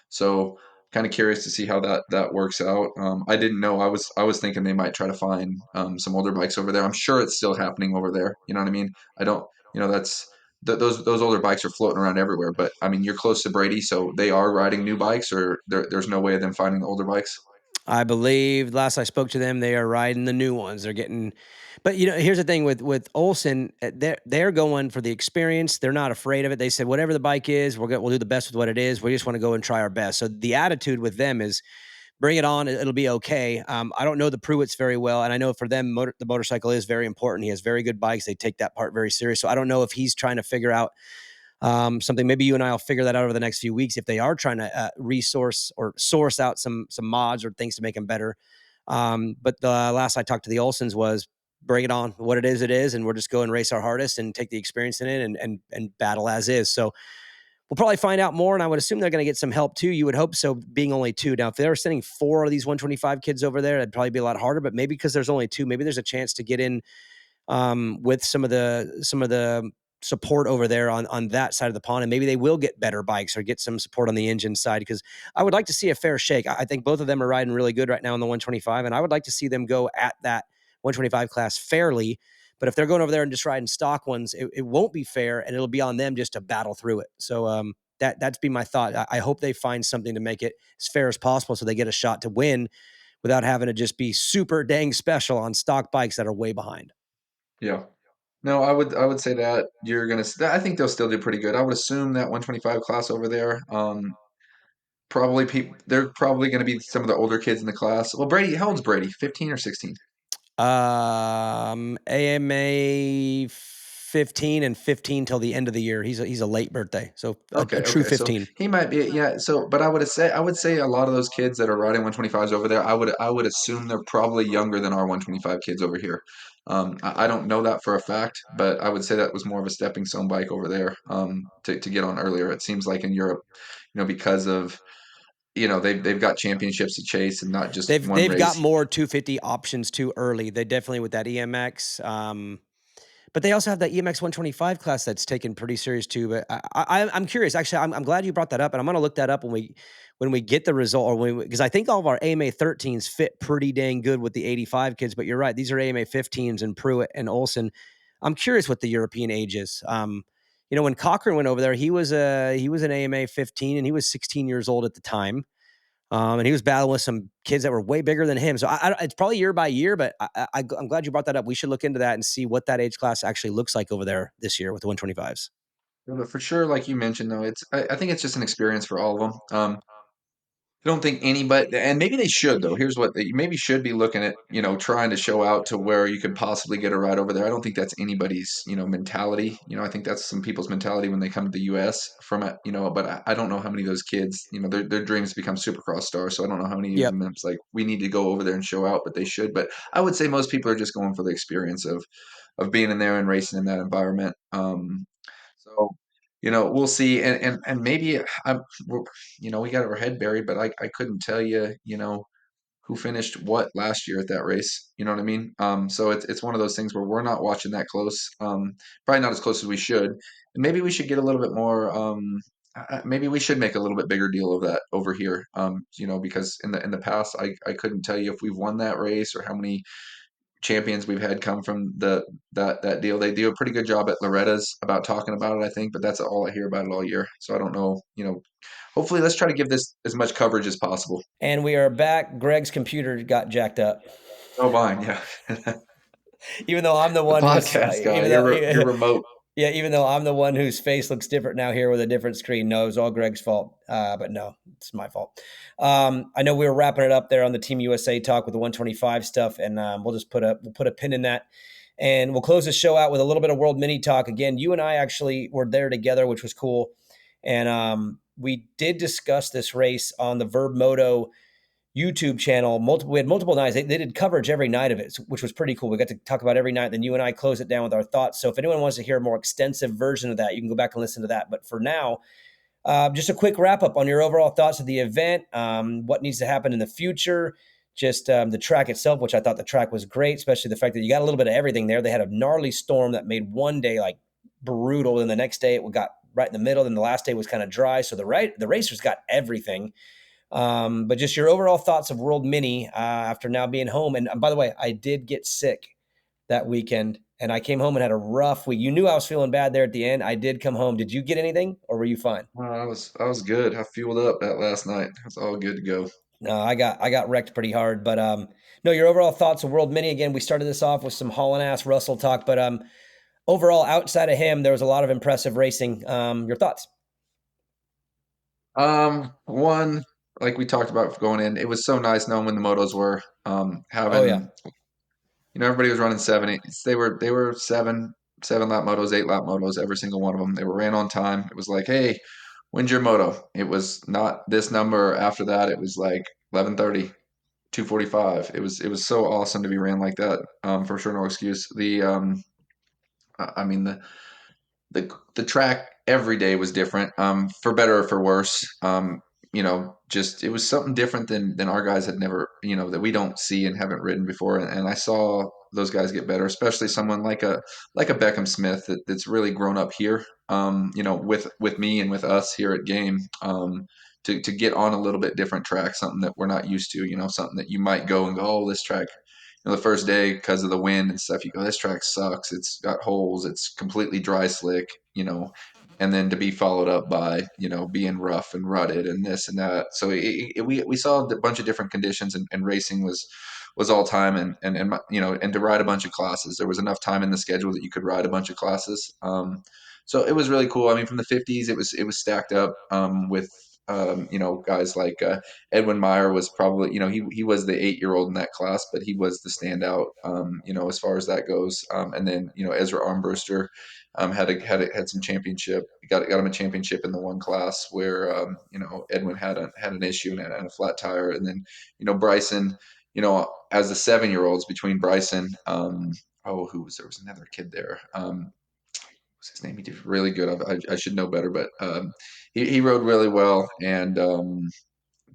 So kind of curious to see how that works out. I didn't know. I was thinking they might try to find some older bikes over there. I'm sure it's still happening over there. You know what I mean? I don't. That's those older bikes are floating around everywhere. But I mean, you're close to Brady, so they are riding new bikes, or there's no way of them finding the older bikes. I believe last I spoke to them, they are riding the new ones. They're getting, but here's the thing with Olson, they're going for the experience. They're not afraid of it. They said whatever the bike is, we'll do the best with what it is. We just want to go and try our best. So the attitude with them is bring it on. It'll be okay. I don't know the Pruitts very well, and I know for them, the motorcycle is very important. He has very good bikes. They take that part very serious. So I don't know if he's trying to figure out something. Maybe you and I will figure that out over the next few weeks if they are trying to resource or source out some mods or things to make them better. But the last I talked to the Olsons was bring it on. What it is, and we'll just go and race our hardest and take the experience in it and battle as is. So we'll probably find out more, and I would assume they're going to get some help too. You would hope so, being only two. Now, if they were sending four of these 125 kids over there, it'd probably be a lot harder. But maybe because there's only two, maybe there's a chance to get in with some of the support over there on that side of the pond, and maybe they will get better bikes or get some support on the engine side, because I would like to see a fair shake. I think both of them are riding really good right now in the 125, and I would like to see them go at that 125 class fairly. But if they're going over there and just riding stock ones, it won't be fair, and it'll be on them just to battle through it. So that's be my thought. I hope they find something to make it as fair as possible so they get a shot to win without having to just be super dang special on stock bikes that are way behind. Yeah. No, I would say that you're gonna. I think they'll still do pretty good. I would assume that 125 class over there. Probably people. They're probably going to be some of the older kids in the class. Well, Brady, how old's Brady? 15 or 16? AMA 15 and 15 till the end of the year. He's a late birthday, so a Okay, true okay. So 15. he might be, yeah. So, but I would say a lot of those kids that are riding 125s over there, I would assume they're probably younger than our 125 kids over here. I don't know that for a fact, but I would say that was more of a stepping stone bike over there to get on earlier. It seems like in Europe, because of they've got championships to chase and not just one They've got race. more 250 options too early. They definitely with that EMX. But they also have that EMX 125 class that's taken pretty serious too. But I'm curious. Actually, I'm glad you brought that up, and I'm going to look that up when we get the result, or because I think all of our AMA 13s fit pretty dang good with the 85 kids. But you're right; these are AMA 15s and Pruitt and Olson. I'm curious what the European age is. When Cochran went over there, he was an AMA 15, and he was 16 years old at the time. And he was battling with some kids that were way bigger than him. So it's probably year by year, but I'm glad you brought that up. We should look into that and see what that age class actually looks like over there this year with the 125s. But for sure, like you mentioned, though, I think it's just an experience for all of them. I don't think anybody, and maybe they should though. Here's what they maybe should be looking at, trying to show out to where you could possibly get a ride over there. I don't think that's anybody's, mentality. I think that's some people's mentality when they come to the U.S. from it, But I don't know how many of those kids, their dreams become Supercross stars. So I don't know how many of Yep. them it's like we need to go over there and show out, but they should. But I would say most people are just going for the experience of being in there and racing in that environment. So we'll see, and maybe we got our head buried, but I couldn't tell you, who finished what last year at that race. You know what I mean? So it's one of those things where we're not watching that close. Probably not as close as we should, and maybe we should get a little bit more. Maybe we should make a little bit bigger deal of that over here. Because in the past, I couldn't tell you if we've won that race or how many champions we've had come from that deal. They do a pretty good job at Loretta's about talking about it, I think, but that's all I hear about it all year. So I don't know. Hopefully, let's try to give this as much coverage as possible. And we are back. Greg's computer got jacked up. Oh, mine, yeah. Even though I'm the The one who's, podcast guy, you're remote. yeah, even though I'm the one whose face looks different now here with a different screen. No, it was all Greg's fault. But no, it's my fault. I know we were wrapping it up there on the Team USA talk with the 125 stuff, and we'll put a pin in that. And we'll close the show out with a little bit of World Mini talk. Again, you and I actually were there together, which was cool. And we did discuss this race on the Verb Moto YouTube channel. We had multiple nights. They did coverage every night of it, which was pretty cool. We got to talk about every night. Then you and I close it down with our thoughts. So if anyone wants to hear a more extensive version of that, you can go back and listen to that. But for now, just a quick wrap up on your overall thoughts of the event, what needs to happen in the future, just the track itself, which I thought the track was great, especially the fact that you got a little bit of everything there. They had a gnarly storm that made one day like brutal. Then the next day it got right in the middle. Then the last day was kind of dry. So the racers got everything. But just your overall thoughts of World Mini after now being home. And by the way, I did get sick that weekend, and I came home and had a rough week. You knew I was feeling bad there at the end. I did come home. Did you get anything, or were you fine? I was good. I fueled up that last night. It was all good to go. No, I got wrecked pretty hard. But no, your overall thoughts of World Mini again. We started this off with some hauling ass Russell talk, but overall, outside of him, there was a lot of impressive racing. Your thoughts? One, like we talked about going in, it was so nice knowing when the motos were. Oh yeah, Having everybody was running 7 8. They were seven lap motos, 8 lap motos, every single one of them. They were ran on time. It was like, hey, when's your moto? It was not this number. After that, it was like 11:30, 2:45. It was so awesome to be ran like that. For sure, no excuse. I mean the track every day was different, for better or for worse. Just it was something different than our guys had never, that we don't see and haven't ridden before. And I saw those guys get better, especially someone like a Beckham Smith that's really grown up here. With me and with us here at Game. To get on a little bit different track, something that we're not used to, something that you might go and go, oh, this track, the first day because of the wind and stuff, you go, this track sucks. It's got holes. It's completely dry slick, and then to be followed up by, being rough and rutted and this and that. So we saw a bunch of different conditions, and racing was all time, and to ride a bunch of classes. There was enough time in the schedule that you could ride a bunch of classes. So it was really cool. I mean, from the 50s, it was stacked up, with guys like Edwin Meyer was probably, he was the 8-year-old in that class, but he was the standout, as far as that goes. And then, Ezra Armbruster, had some championship, got him a championship in the one class where, Edwin had an issue and had a flat tire. And then, Bryson, as the 7-year-olds between Bryson, there was another kid there. What's his name? He did really good. I should know better, but he rode really well. And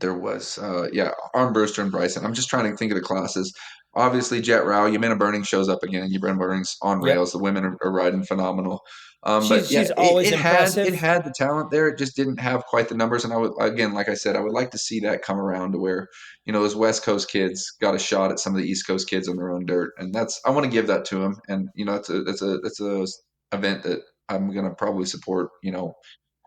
there was, Armbruster and Bryson. I'm just trying to think of the classes. Obviously, Jet Rao, Yamina Burning shows up again. Yamina Burning's on rails. yep. The women are riding phenomenal. But She's yeah, she's it, always it had it impressive. had the talent there. It just didn't have quite the numbers. And I would, again, like I said, I would like to see that come around to where, those West Coast kids got a shot at some of the East Coast kids on their own dirt. And I want to give that to them. And that's a event that I'm gonna probably support.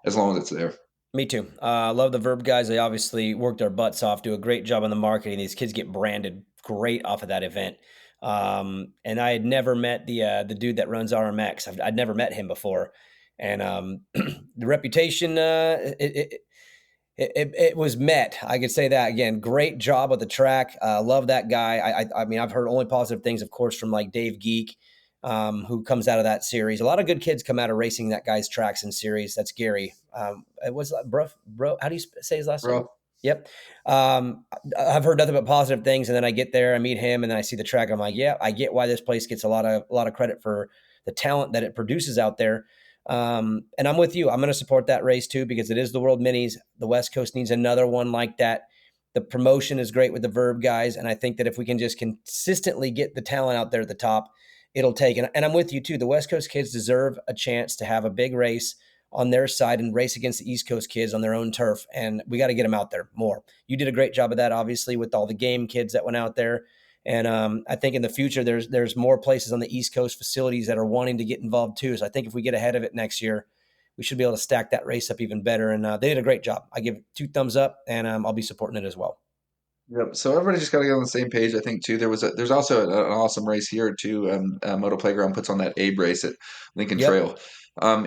As long as it's there. Me too. Love the Verb guys. They obviously work their butts off, do a great job on the marketing. These kids get branded great off of that event. And I had never met the dude that runs RMX. I'd never met him before, and the reputation it was met. I could say that again. Great job with the track. Love that guy. I mean, I've heard only positive things, of course, from like Dave Geek, who comes out of that series. A lot of good kids come out of racing that guy's tracks and series. That's Gary. It was bro. How do you say his last name? Bro, Yep. I've heard nothing but positive things, and then I get there, I meet him, and then I see the track. I'm like, yeah, I get why this place gets a lot of credit for the talent that it produces out there. And I'm with you. I'm going to support that race too because it is the World Minis. The West Coast needs another one like that. The promotion is great with the Verb guys, and I think that if we can just consistently get the talent out there at the top, it'll take. And I'm with you too. The West Coast kids deserve a chance to have a big race on their side and race against the East Coast kids on their own turf. And we got to get them out there more. You did a great job of that, obviously, with all the game kids that went out there. And I think in the future, there's more places on the East Coast facilities that are wanting to get involved too. So I think if we get ahead of it next year, we should be able to stack that race up even better. And they did a great job. I give 2 thumbs up, and I'll be supporting it as well. Yep. So everybody just got to get on the same page. I think too. There's also an awesome race here too. Moto Playground puts on that Abe race at Lincoln Yep. Trail.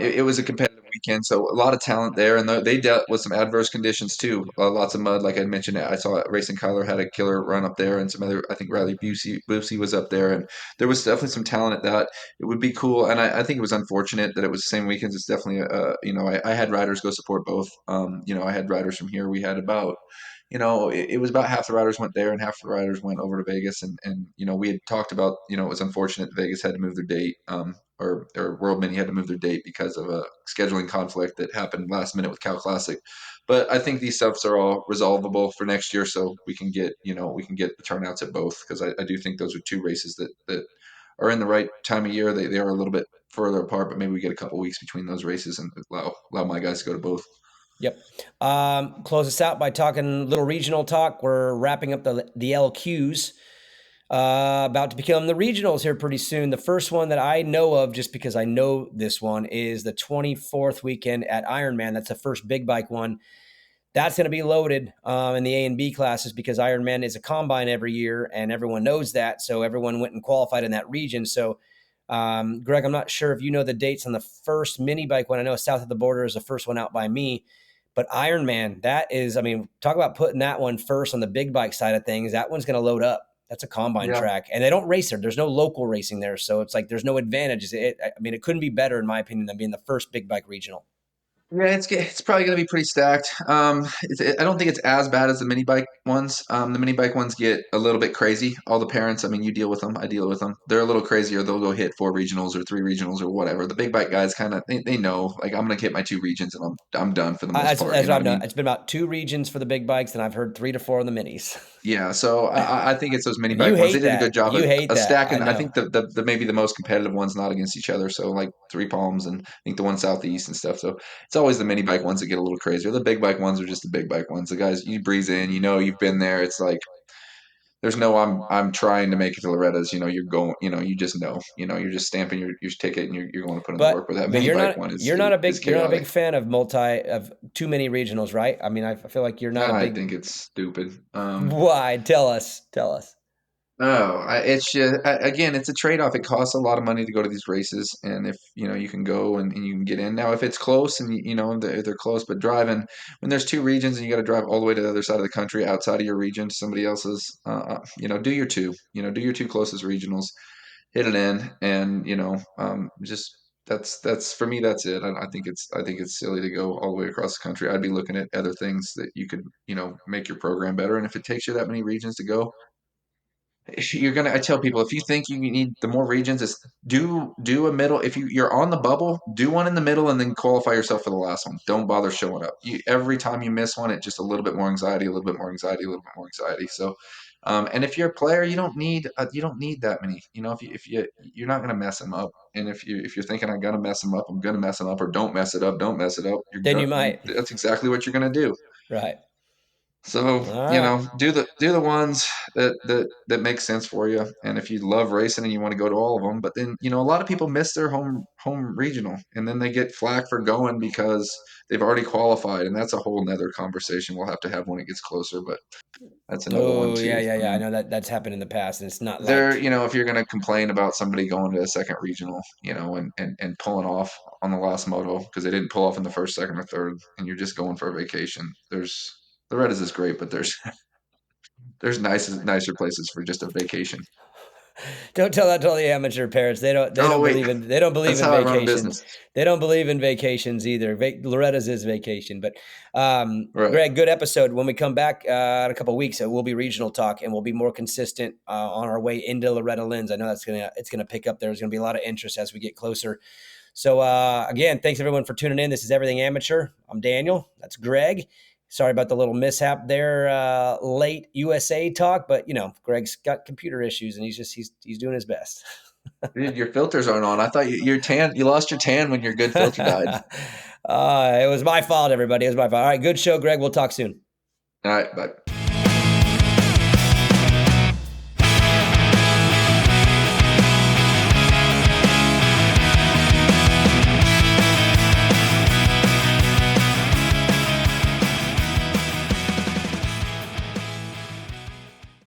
It was a competitive weekend, so a lot of talent there, and they dealt with some adverse conditions too. Lots of mud, like I mentioned. I saw Racing Kyler had a killer run up there, and some other. I think Riley Busey was up there, and there was definitely some talent at that. It would be cool, and I think it was unfortunate that it was the same weekends. It's definitely, I had riders go support both. I had riders from here. We had about it was about half the riders went there and half the riders went over to Vegas. And we had talked about, it was unfortunate that Vegas had to move their date, or World Mini had to move their date because of a scheduling conflict that happened last minute with Cal Classic. But I think these stuffs are all resolvable for next year, so we can get the turnouts at both, because I do think those are two races that are in the right time of year. They are a little bit further apart, but maybe we get a couple weeks between those races and allow my guys to go to both. Yep. Close us out by talking little regional talk. We're wrapping up the LQs. About to become the regionals here pretty soon. The first one that I know of, just because I know this one, is the 24th weekend at Ironman. That's the first big bike one. That's going to be loaded in the A and B classes because Ironman is a combine every year, and everyone knows that. So everyone went and qualified in that region. So, Greg, I'm not sure if you know the dates on the first mini bike one. I know South of the Border is the first one out by me. But Ironman, that is, I mean, talk about putting that one first on the big bike side of things. That one's going to load up. That's a combine Yeah. track, and they don't race there. There's no local racing there, so it's like there's no advantages. I mean, it couldn't be better in my opinion than being the first big bike regional. Yeah, it's probably going to be pretty stacked. I don't think it's as bad as the mini bike ones. The mini bike ones get a little bit crazy. All the parents, I mean, you deal with them. I deal with them. They're a little crazier. They'll go hit 4 regionals or 3 regionals or whatever. The big bike guys kind of they know like I'm going to hit my 2 regions and I'm done for the most part. As You know I've what I done, mean? it's been about 2 regions for the big bikes, and I've heard 3 to 4 on the minis. Yeah, so I think it's those mini And you bike ones. They hate did a good that. job You hate of that. I stacking. I know. think the maybe the most competitive ones not against each other. So like Three Palms and I think the one southeast and stuff. So it's always the mini bike ones that get a little crazier. The big bike ones are just the big bike ones. The guys you breeze in, you know you've been there. It's like there's no I'm trying to make it to Loretta's. You know you're going. You know you just know. You know you're just stamping your ticket and you're going to put in the work. Where that But mini bike one you're not a is big chaotic. fan of too many regionals, right? I mean, I feel like you're not a I big. think it's stupid. Why? Tell us. Tell us. Oh, it's just again, it's a trade-off. It costs a lot of money to go to these races, and if you know you can go and you can get in. Now, if it's close and you know they're close, but driving when there's 2 regions and you got to drive all the way to the other side of the country, outside of your region, to somebody else's, you know, do your two. You know, do your 2 closest regionals, hit it in, and you know, just that's for me. That's it. I think it's silly to go all the way across the country. I'd be looking at other things that you could you know make your program better, and if it takes you that many regions to go you're gonna I tell people if you think you need the more regions is do a middle if you're on the bubble do one in the middle and then qualify yourself for the last one don't bother showing up every time you miss one it just a little bit more anxiety a little bit more anxiety a little bit more anxiety so and if you're a player you don't need that many you know if you you're not gonna mess them up and if you're thinking I'm gonna mess them up I'm gonna mess them up or don't mess it up Then you might. that's exactly what you're gonna do Right. so, All you right. know, do the ones that make sense for you. And if you love racing and you want to go to all of them, but then, you know, a lot of people miss their home regional and then they get flack for going because they've already qualified. And that's a whole nother conversation we'll have to have when it gets closer, but that's another one Oh yeah, too. yeah, I yeah. I mean, know that's happened in the past, and it's not there, liked. you know, if you're going to complain about somebody going to a second regional, you know, and pulling off on the last moto because they didn't pull off in the first, second, or third, and you're just going for a vacation, the Red is great, but there's nicer places for just a vacation. Don't tell that to all the amateur parents. Oh wait, They don't believe that's in how I run a vacations. business. They don't believe in vacations either. Loretta's is vacation. But Right. Greg, good episode. When we come back in a couple of weeks, it will be regional talk, and we'll be more consistent on our way into Loretta Lynn's. I know it's gonna pick up. There's gonna be a lot of interest as we get closer. So again, thanks everyone for tuning in. This is Everything Amateur. I'm Daniel. That's Greg. Sorry about the little mishap there, late USA talk, but you know, Greg's got computer issues and he's doing his best. Dude, your filters aren't on. I thought your tan. You lost your tan when your good filter died. It was my fault, everybody. It was my fault. All right, good show, Greg. We'll talk soon. All right, bye.